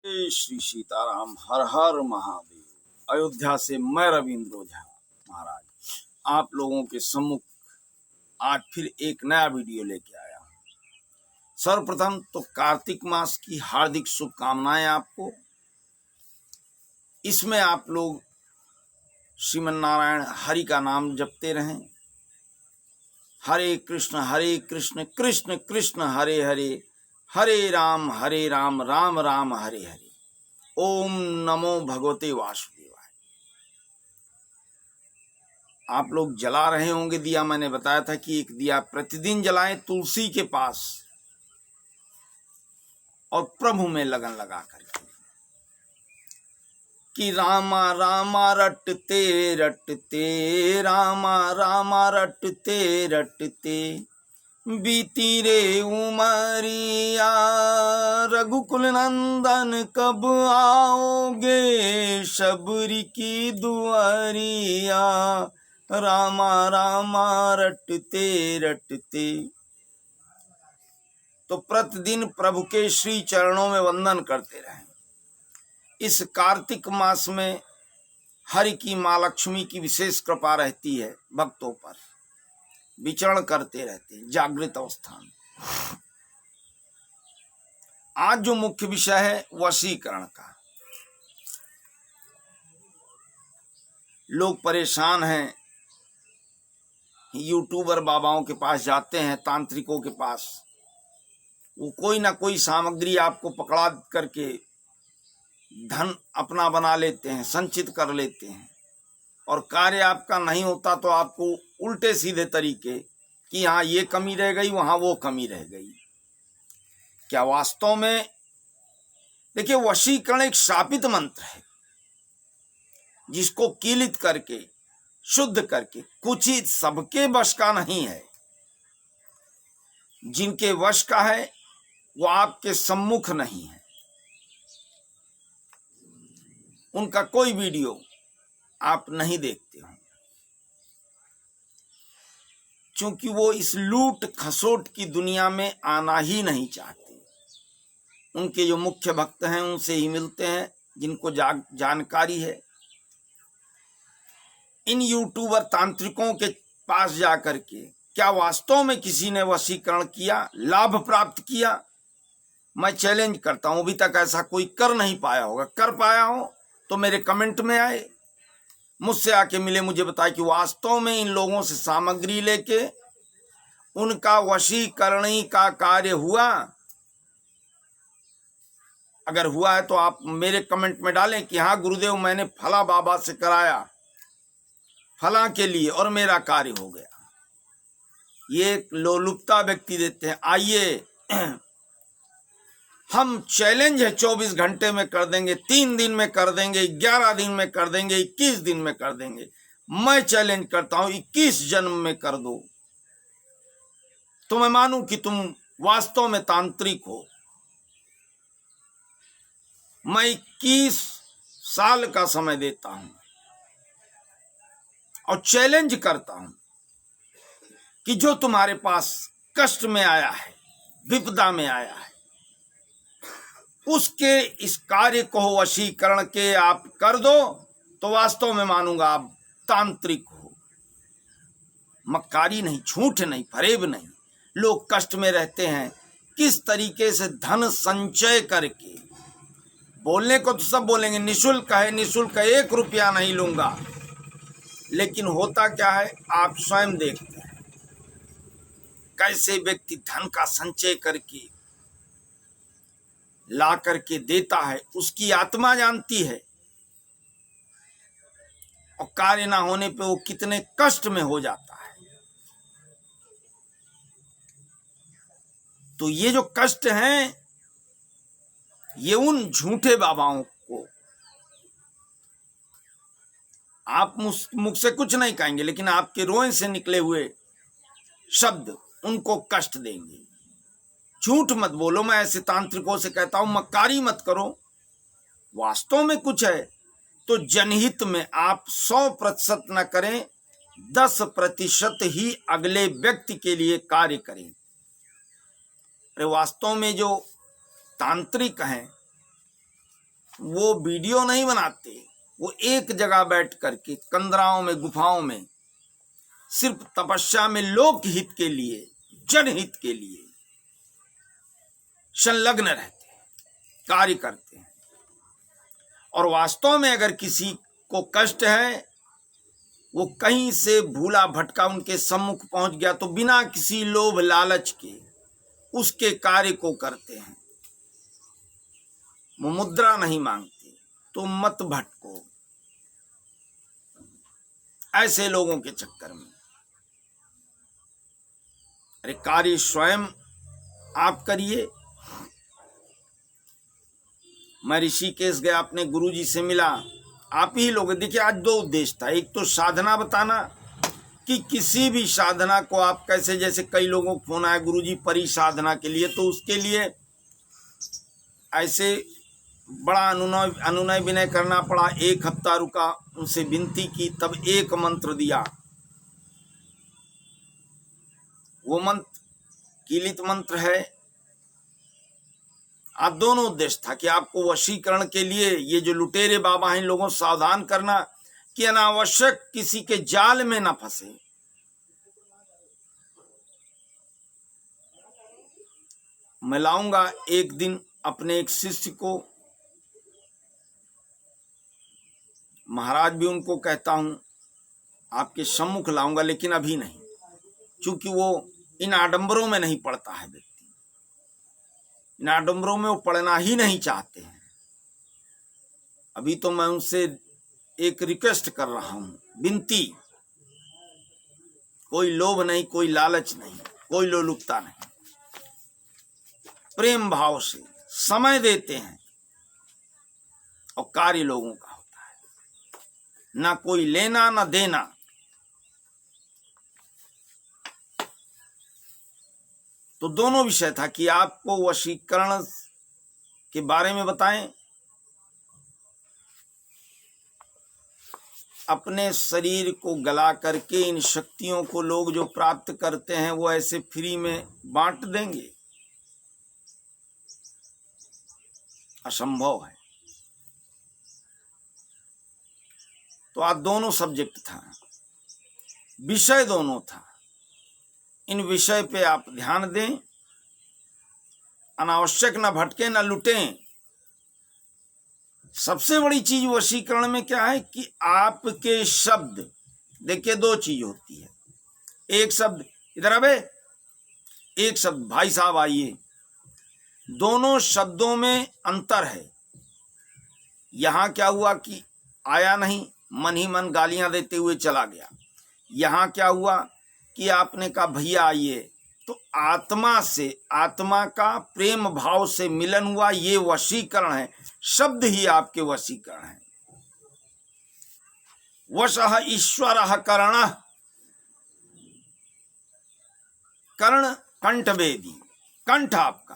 जय श्री सीताराम। हर हर महादेव। अयोध्या से मैं रविंद्र ओझा महाराज आप लोगों के सम्मुख आज फिर एक नया वीडियो लेके आया हूँ। सर्वप्रथम तो कार्तिक मास की हार्दिक शुभकामनाएं आपको। इसमें आप लोग श्रीमन नारायण हरि का नाम जपते रहें। हरे कृष्ण कृष्ण कृष्ण हरे हरे, हरे राम राम राम हरे हरे। ओम नमो भगवते वासुदेवाय। आप लोग जला रहे होंगे दिया। मैंने बताया था कि एक दिया प्रतिदिन जलाएं तुलसी के पास और प्रभु में लगन लगा करके कि रामा रामा रटते रटते, रामा रामा रटते रटते, बीती रे उमरिया, रघुकुल नंदन कब आओगे, शबरी की दुआरिया, रामा रामा रटते रटते। तो प्रतिदिन प्रभु के श्री चरणों में वंदन करते रहें। इस कार्तिक मास में हरि की माँ लक्ष्मी की विशेष कृपा रहती है भक्तों पर। विचरण करते रहते हैं जागृत अवस्था में। आज जो मुख्य विषय है वशीकरण का। लोग परेशान हैं, यूट्यूबर बाबाओं के पास जाते हैं, तांत्रिकों के पास। वो कोई ना कोई सामग्री आपको पकड़ा करके धन अपना बना लेते हैं, संचित कर लेते हैं, और कार्य आपका नहीं होता तो आपको उल्टे सीधे तरीके कि यहाँ ये कमी रह गई, वहां वो कमी रह गई। क्या वास्तव में देखिए, वशीकरण एक शापित मंत्र है जिसको कीलित करके शुद्ध करके कुचित सबके वश का नहीं है। जिनके वश का है वो आपके सम्मुख नहीं है। उनका कोई वीडियो आप नहीं देखते हो, क्योंकि वो इस लूट खसोट की दुनिया में आना ही नहीं चाहते। उनके जो मुख्य भक्त हैं उनसे ही मिलते हैं जिनको जानकारी है। इन यूट्यूबर तांत्रिकों के पास जाकर के क्या वास्तव में किसी ने वशीकरण किया, लाभ प्राप्त किया? मैं चैलेंज करता हूं, अभी तक ऐसा कोई कर नहीं पाया होगा। कर पाया हो तो मेरे कमेंट में आए, मुझसे आके मिले, मुझे बताए कि वास्तव में इन लोगों से सामग्री लेके उनका वशीकरणी का कार्य हुआ। अगर हुआ है तो आप मेरे कमेंट में डालें कि हाँ गुरुदेव, मैंने फला बाबा से कराया फला के लिए और मेरा कार्य हो गया। ये लोलुपता व्यक्ति देते हैं। आइए, हम चैलेंज है 24 घंटे में कर देंगे, 3 दिन में कर देंगे, 11 दिन में कर देंगे, 21 दिन में कर देंगे। मैं चैलेंज करता हूं 21 जन्म में कर दो तो मैं मानूं कि तुम वास्तव में तांत्रिक हो। मैं 21 साल का समय देता हूं और चैलेंज करता हूं कि जो तुम्हारे पास कष्ट में आया है, विपदा में आया है, उसके इस कार्य को वशीकरण के आप कर दो तो वास्तव में मानूंगा आप तांत्रिक हो। मक्कारी नहीं, झूठ नहीं, फरेब नहीं। लोग कष्ट में रहते हैं, किस तरीके से धन संचय करके। बोलने को तो सब बोलेंगे निशुल्क है, निशुल्क है, 1 रुपया नहीं लूंगा, लेकिन होता क्या है आप स्वयं देखते हैं। कैसे व्यक्ति धन का संचय करके ला करके देता है, उसकी आत्मा जानती है, और कार्य ना होने पे वो कितने कष्ट में हो जाता है। तो ये जो कष्ट हैं ये उन झूठे बाबाओं को आप मुख से कुछ नहीं कहेंगे, लेकिन आपके रोए से निकले हुए शब्द उनको कष्ट देंगे। झूठ मत बोलो। मैं ऐसे तांत्रिकों से कहता हूं मक्कारी मत करो। वास्तव में कुछ है तो जनहित में आप 100% न करें, 10% ही अगले व्यक्ति के लिए कार्य करें। अरे वास्तव में जो तांत्रिक हैं वो वीडियो नहीं बनाते, वो एक जगह बैठ करके कंदराओं में, गुफाओं में, सिर्फ तपस्या में लोक हित के लिए, जनहित के लिए संलग्न रहते हैं, कार्य करते हैं। और वास्तव में अगर किसी को कष्ट है, वो कहीं से भूला भटका उनके सम्मुख पहुंच गया तो बिना किसी लोभ लालच के उसके कार्य को करते हैं। वो मुद्रा नहीं मांगते, तो मत भटको ऐसे लोगों के चक्कर में। अरे कार्य स्वयं आप करिए। मैं ऋषिकेश गया, अपने गुरुजी से मिला, आप ही लोग। देखिए, आज दो उद्देश्य था। एक तो साधना बताना कि किसी भी साधना को आप कैसे, जैसे कई लोगों को फोन आया गुरुजी परी साधना के लिए, तो उसके लिए ऐसे बड़ा अनुनय विनय करना पड़ा। 1 हफ्ता रुका, उनसे विनती की, तब एक मंत्र दिया। वो मंत्र कीलित मंत्र है। आप दोनों उद्देश्य था कि आपको वशीकरण के लिए ये जो लुटेरे बाबा हैं, लोगों सावधान करना कि अनावश्यक किसी के जाल में ना फंसे। मैं लाऊंगा एक दिन अपने एक शिष्य को, महाराज भी उनको कहता हूं, आपके सम्मुख लाऊंगा, लेकिन अभी नहीं, क्योंकि वो इन आडंबरों में नहीं पड़ता है व्यक्ति। इन आडंबरों में वो पढ़ना ही नहीं चाहते हैं। अभी तो मैं उनसे एक रिक्वेस्ट कर रहा हूं, विनती, कोई लोभ नहीं, कोई लालच नहीं, कोई लोलुपता नहीं, प्रेम भाव से समय देते हैं। और कार्य लोगों का होता है, ना कोई लेना ना देना। तो दोनों विषय था कि आपको वशीकरण के बारे में बताएं, अपने शरीर को गला करके इन शक्तियों को लोग जो प्राप्त करते हैं वो ऐसे फ्री में बांट देंगे, असंभव है। तो आज दोनों सब्जेक्ट था, विषय दोनों था। इन विषय पे आप ध्यान दें, अनावश्यक ना भटके, ना लुटें। सबसे बड़ी चीज वशीकरण में क्या है कि आपके शब्द, देखिए 2 चीज होती है। एक शब्द, इधर आवे, एक शब्द, भाई साहब आइए। दोनों शब्दों में अंतर है। यहां क्या हुआ कि आया नहीं, मन ही मन गालियां देते हुए चला गया। यहां क्या हुआ कि आपने कहा भैया आइए, तो आत्मा से, आत्मा का प्रेम भाव से मिलन हुआ। ये वशीकरण है। शब्द ही आपके वशीकरण है। वशः ईश्वरः करणः, कर्ण कंठ वेदी, कंठ आपका।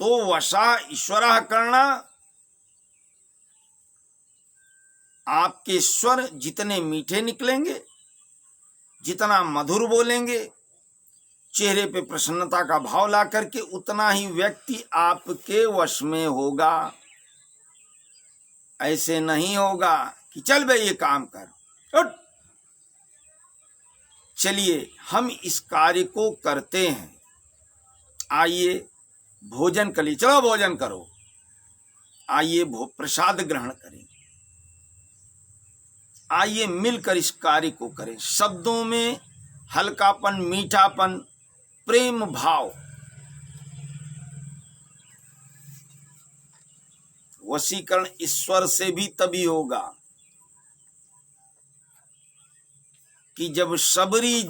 तो वशः ईश्वरः करणः, आपके स्वर जितने मीठे निकलेंगे, जितना मधुर बोलेंगे, चेहरे पे प्रसन्नता का भाव ला करके, उतना ही व्यक्ति आपके वश में होगा। ऐसे नहीं होगा कि चल बे ये काम कर, उठ। चलिए हम इस कार्य को करते हैं। आइए भोजन कर लीजिए, चलो भोजन करो, आइए प्रसाद ग्रहण करें, आइए मिलकर इस कार्य को करें। शब्दों में हल्कापन, मीठापन, प्रेम भाव। वशीकरण ईश्वर से भी तभी होगा कि जब शबरी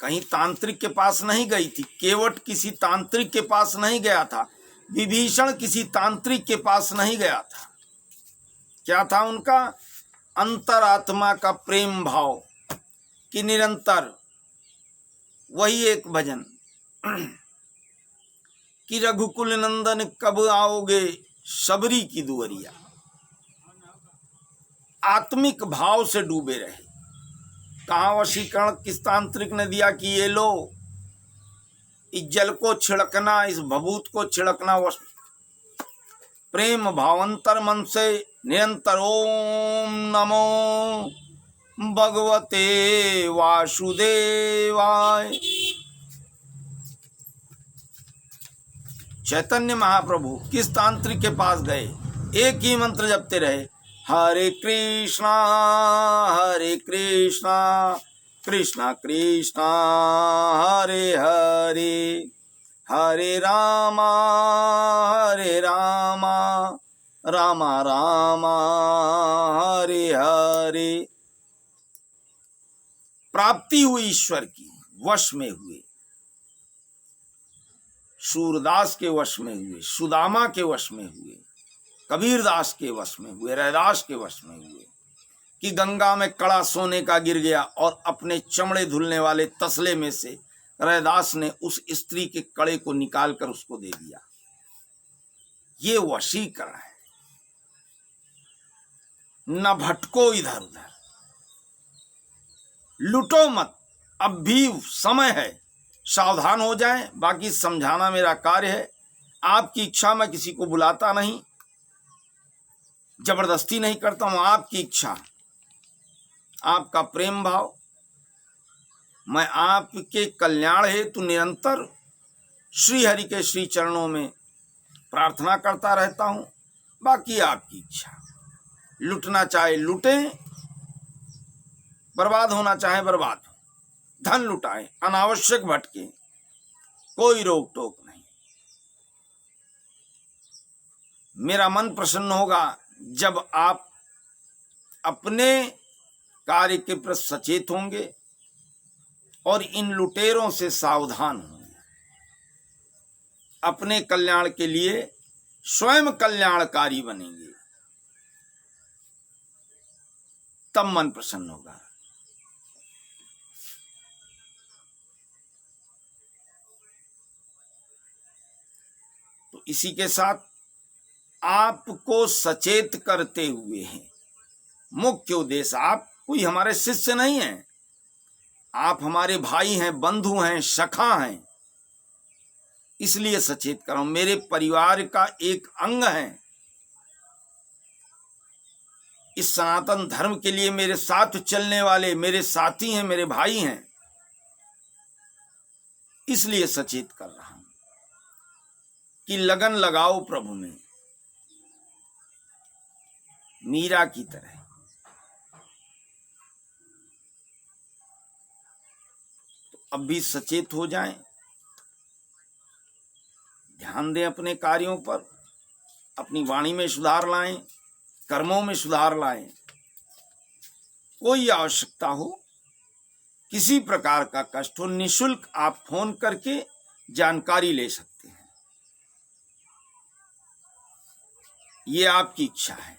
कहीं तांत्रिक के पास नहीं गई थी, केवट किसी तांत्रिक के पास नहीं गया था, विभीषण किसी तांत्रिक के पास नहीं गया था। क्या था उनका? अंतरात्मा का प्रेम भाव कि निरंतर वही एक भजन कि रघुकुल नंदन कब आओगे शबरी की दुअरिया। आत्मिक भाव से डूबे रहे। कहाँ वशीकरण किस तांत्रिक ने दिया कि ये लो, इस जल को छिड़कना, इस भभूत को छिड़कना, प्रेम भावंतर मन से निरंतर ओम नमो भगवते वासुदेवाय। चैतन्य महाप्रभु किस तांत्रिक के पास गए, एक ही मंत्र जपते रहे, हरे कृष्णा कृष्णा कृष्णा हरे हरे, हरे रामा रामा रामा हरे हरे। प्राप्ति हुई ईश्वर की, वश में हुए, सूरदास के वश में हुए, सुदामा के वश में हुए, कबीरदास के वश में हुए, रैदास के वश में हुए कि गंगा में कड़ा सोने का गिर गया और अपने चमड़े धुलने वाले तसले में से रैदास ने उस स्त्री के कड़े को निकालकर उसको दे दिया। ये वशीकरण है। न भटको इधर उधर, लुटो मत, अब भी समय है, सावधान हो जाएं। बाकी समझाना मेरा कार्य है। आपकी इच्छा, मैं किसी को बुलाता नहीं, जबरदस्ती नहीं करता हूं। आपकी इच्छा, आपका प्रेम भाव, मैं आपके कल्याण हेतु निरंतर श्री हरि के श्री चरणों में प्रार्थना करता रहता हूं। बाकी आपकी इच्छा, लुटना चाहे लुटे, बर्बाद होना चाहे बर्बाद हो, धन लुटाए, अनावश्यक भटके, कोई रोक टोक नहीं। मेरा मन प्रसन्न होगा जब आप अपने कार्य के प्रति सचेत होंगे और इन लुटेरों से सावधान होंगे। अपने कल्याण के लिए स्वयं कल्याणकारी बनेंगे, तब मन प्रसन्न होगा। तो इसी के साथ आपको सचेत करते हुए हैं मुख्य उद्देश्य। आप कोई हमारे शिष्य नहीं हैं, आप हमारे भाई हैं, बंधु हैं, सखा हैं, इसलिए सचेत कर रहा हूं। मेरे परिवार का एक अंग हैं, इस सनातन धर्म के लिए मेरे साथ चलने वाले मेरे साथी हैं, मेरे भाई हैं, इसलिए सचेत कर रहा हूं कि लगन लगाओ प्रभु में, मीरा की तरह। तो अब भी सचेत हो जाएं, ध्यान दें अपने कार्यों पर, अपनी वाणी में सुधार लाएं, कर्मों में सुधार लाएं। कोई आवश्यकता हो, किसी प्रकार का कष्ट हो, निःशुल्क आप फोन करके जानकारी ले सकते हैं। ये आपकी इच्छा है।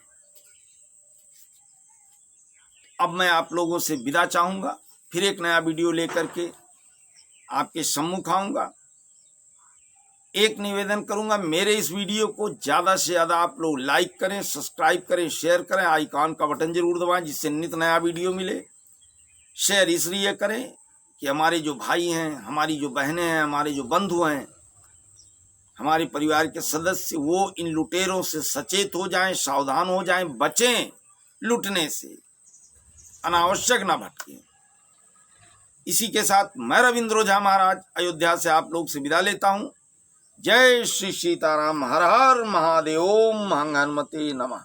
अब मैं आप लोगों से विदा चाहूंगा, फिर एक नया वीडियो लेकर के आपके सम्मुख आऊंगा। एक निवेदन करूंगा, मेरे इस वीडियो को ज्यादा से ज्यादा आप लोग लाइक करें, सब्सक्राइब करें, शेयर करें, आइकॉन का बटन जरूर दबाएं जिससे नित नया वीडियो मिले। शेयर इसलिए करें कि हमारे जो भाई हैं, हमारी जो बहनें हैं, हमारे जो बंधु हैं, हमारे परिवार के सदस्य, वो इन लुटेरों से सचेत हो जाएं, सावधान हो जाएं, बचें लुटने से, अनावश्यक ना भटकें। इसी के साथ मैं रविंद्र ओझा महाराज अयोध्या से आप लोग से विदा लेता हूं। जय श्री सीताराम, हर हर महादेव, ओम हनुमते नमः।